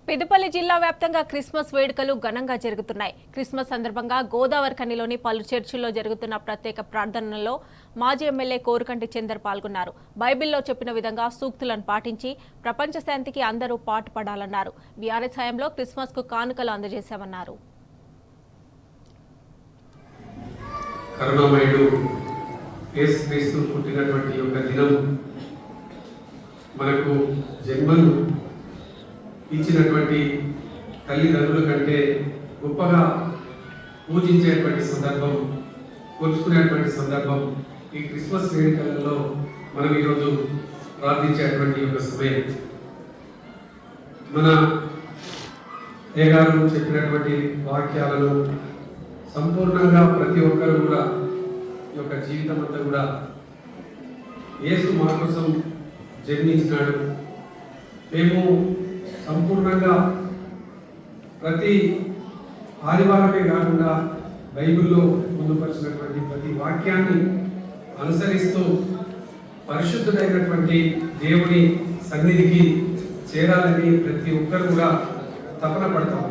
పెద్దపల్లి జిల్లా వ్యాప్తంగా క్రిస్మస్ వేడుకలు ఘనంగా జరుగుతున్నాయి. క్రిస్మస్ సందర్భంగా గోదావరి ఖనిలోని పలు చర్చిల్లో జరుగుతున్న ప్రత్యేక ప్రార్థనల్లో మాజీ ఎమ్మెల్యే కోరుకంటి చందర్ పాల్గొన్నారు. బైబిల్లో చెప్పిన విధంగా సూక్తులను పాటించి ప్రపంచ శాంతికి అందరూ పాటుపడాలన్నారు. బీఆర్ఎస్ హయాంలో క్రిస్మస్ కు కానుకలు అందజేశామన్నారు. కరుణామయుడు యేసుక్రీస్తు పుట్టినటువంటి యొక్క దినం మనకు జన్మను ఇచ్చినటువంటి తల్లిదండ్రుల కంటే గొప్పగా పూజించేటువంటి సందర్భం, కొలుచుకునేటువంటి సందర్భం ఈ క్రిస్మస్ వేడుకలలో మనం ఈరోజు ప్రార్థించేటువంటి యొక్క సమయం. మన గారు చెప్పినటువంటి వాక్యాలను సంపూర్ణంగా ప్రతి ఒక్కరు కూడా ఈ యొక్క జీవితం అంతా కూడా యేసు మా కోసం జన్మించినాడు. మేము సంపూర్ణంగా ప్రతి ఆదివారమే కాకుండా బైబిల్లో పొందుపరిచినటువంటి ప్రతి వాక్యాన్ని అనుసరిస్తూ పరిశుద్ధుడైనటువంటి దేవుని సన్నిధికి చేరాలని ప్రతి ఒక్కరు కూడా తపన పడతాం.